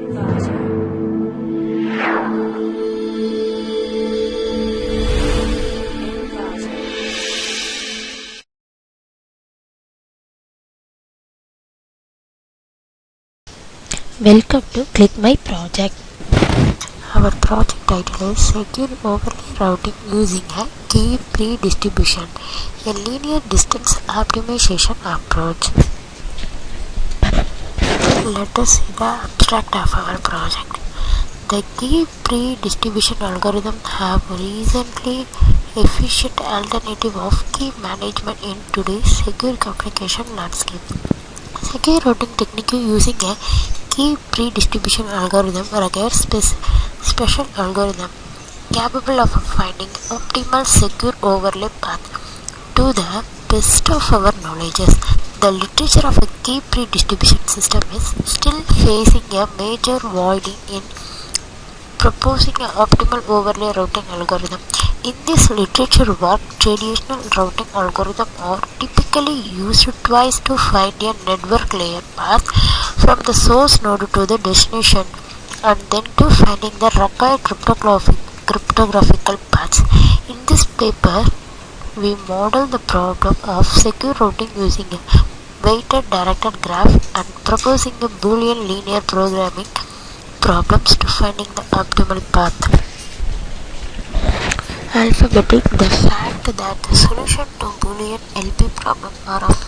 Welcome to Click My Project. Our project title is Secure Overlay Routing Using a Key Pre-Distribution, a linear distance optimization approach. Let us see the abstract of our project. The key pre-distribution algorithm have recently efficient alternative of key management in today's secure communication landscape. Secure routing technique using a key pre-distribution algorithm requires special algorithm capable of finding optimal secure overlay path to the best of our knowledge. The literature of a key pre-distribution system is still facing a major void in proposing an optimal overlay routing algorithm. In this literature work, traditional routing algorithms are typically used twice to find a network layer path from the source node to the destination and then to finding the required cryptographical paths. In this paper, we model the problem of secure routing using a weighted directed graph and proposing a Boolean linear programming problems to finding the optimal path. Alphabetic, the fact that the solution to Boolean LP problem are of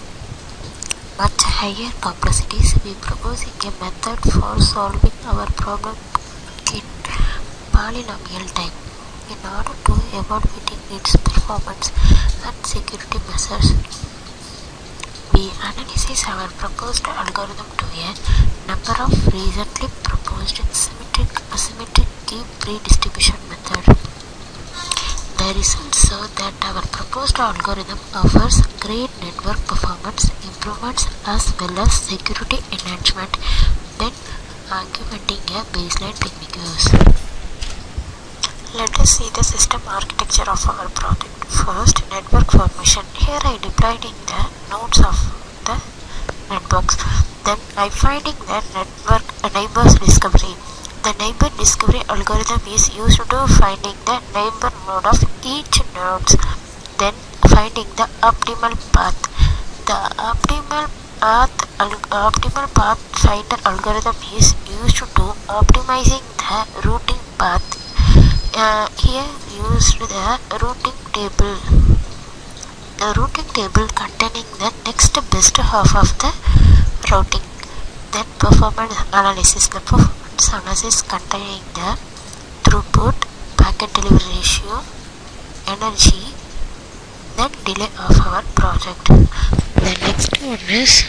much higher complexities, we proposing a method for solving our problem in polynomial time in order to evaluate its performance and security measures. We analyze our proposed algorithm to a number of recently proposed asymmetric key pre-distribution methods. The results show that our proposed algorithm offers great network performance improvements as well as security enhancement when augmenting a baseline techniques. Let us see the system architecture of our project. First, network formation. Here I deployed in the nodes of the networks. Then I finding the network neighbors discovery. The neighbor discovery algorithm is used to finding the neighbor node of each node. Then finding the optimal path. The optimal path finder algorithm is used to optimizing the routing path. Here used the routing table. The routing table containing the next best half of the routing. Then performance analysis. The performance analysis containing the throughput, packet delivery ratio, energy, then delay of our project. The next one is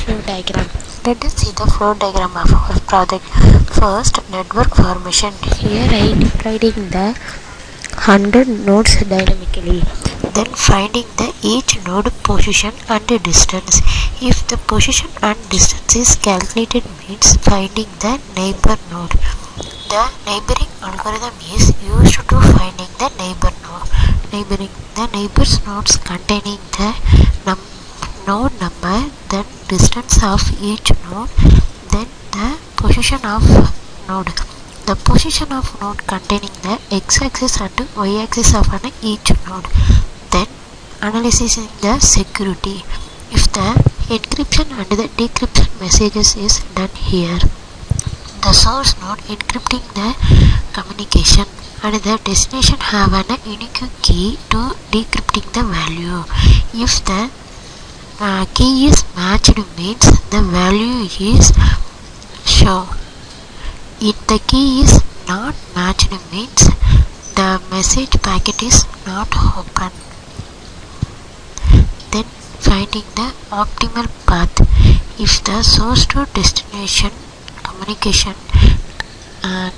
flow diagram. Let us see the flow diagram of our project. First, network formation. Here I deployed in the 100 nodes dynamically. Then finding the each node position and distance. If the position and distance is calculated means finding the neighbor node. The neighboring algorithm is used to finding the neighbor node. The neighbors nodes containing the node number, then distance of each node, then the position of node. The position of node containing the x-axis and y-axis of each node. Then analyzing the security. If the encryption and the decryption messages is done here. The source node encrypting the communication and the destination have an unique key to decrypting the value. If the key is matched means the value is shown. If the key is not matched means the message packet is not open. Then finding the optimal path. If the source to destination communication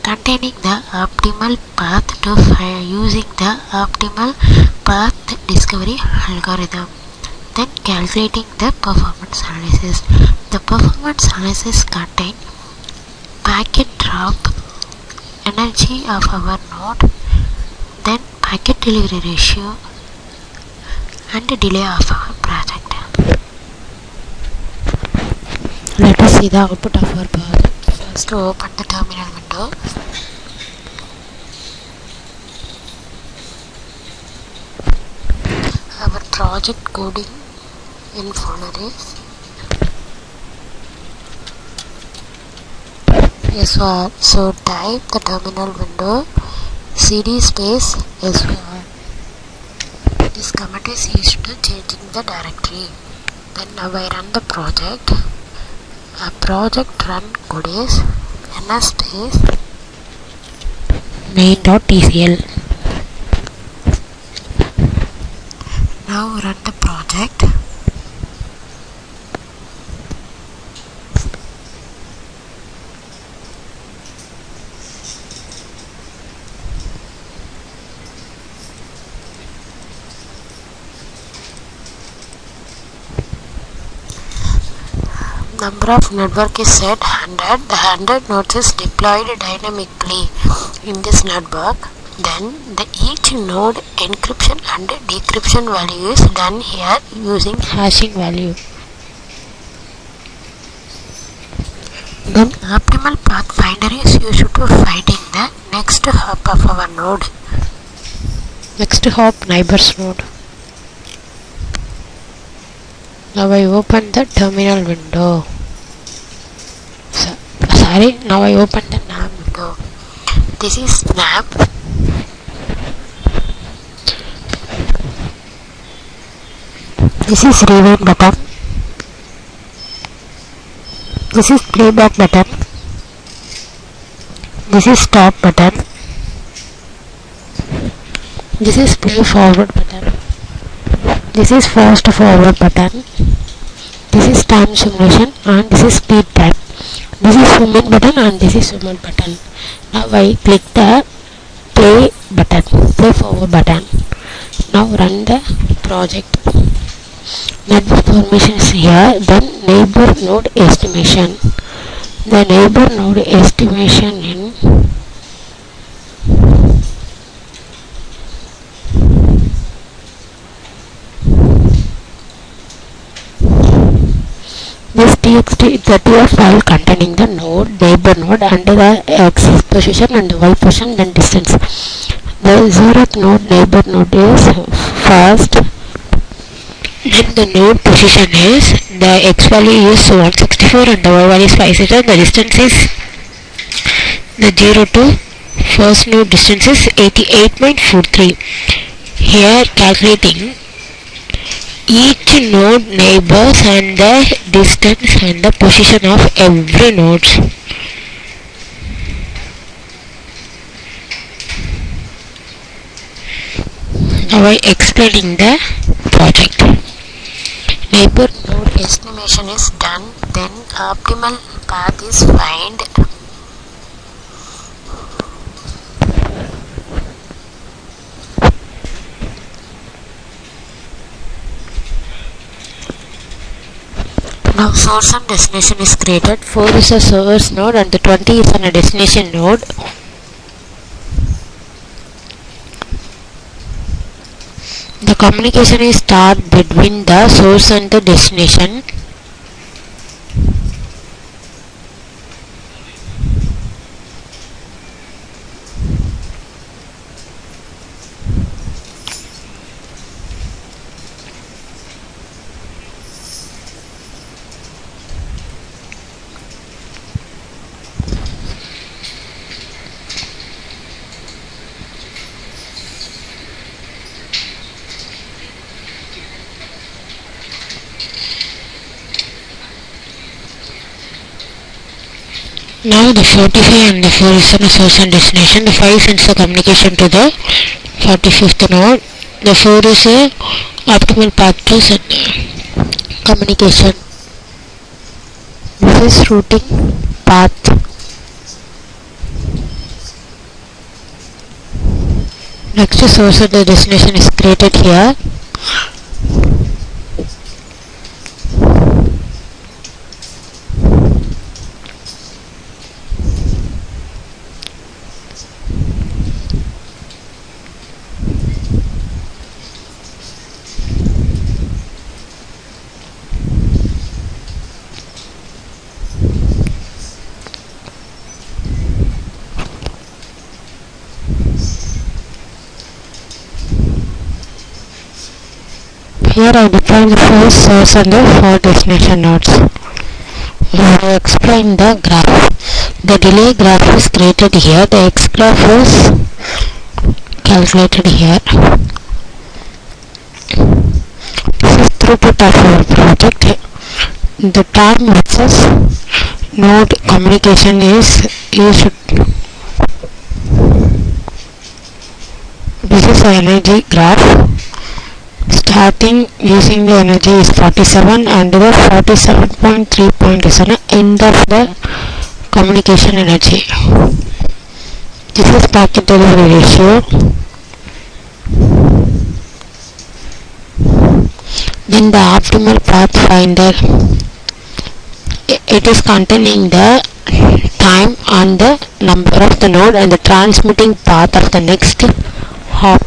containing the optimal path to using the optimal path discovery algorithm. Then calculating the performance analysis. The performance analysis contains packet drop, energy of our node, then packet delivery ratio and delay of our project. Let us see the output of our project. First, open the terminal window. Our project coding in folder is SVR. So type the terminal window cd space SVR. This command is used to changing the directory. Then now I run the project. A project run code is ns space main.tcl. Now run the project. Number of network is set 100. The 100 nodes is deployed dynamically in this network. Then each node encryption and decryption value is done here using hashing value. Then optimal path finder is used to finding the next hop of our node. Next hop neighbors node. Now I open the terminal window. Now I open the nav window. This is nav. This is rewind button. This is playback button. This is stop button. This is play forward button. This is fast forward button. This is time simulation and this is speed time. This is zoom in button and this is zoom out button. Now I click the play button, play forward button. Now run the project. Network formation is here. Then neighbor node estimation. The neighbor node estimation in this txt is the TF file containing the node, neighbor node and the x position and y position and distance. The 0th node neighbor node is first. Then the node position is the x value is 164 and the y value is 560. The distance is the 0 to first node distance is 88.43. Here calculating each node neighbors and the distance and the position of every node. Now I explaining the project. Neighbor node estimation is done. Then optimal path is find. Now source and destination is created. 4 is a source node and the 20 is a destination node. The communication is start between the source and the destination. Now the 45 and the 4 is the source and destination. The 5 sends the communication to the 45th node. The 4 is a optimal path to send communication. This is routing path. Next source and the destination is created here. Here I define the first source and the 4 destination nodes. We will explain the graph. The delay graph is created here. The x graph is calculated here. This is throughput of our project. The time versus node communication is used. This is the energy graph. Starting using the energy is 47 and the 47.3 is the end of the communication energy. This is packet delivery ratio. Then the optimal path finder. It is containing the time and the number of the node and the transmitting path of the next hop.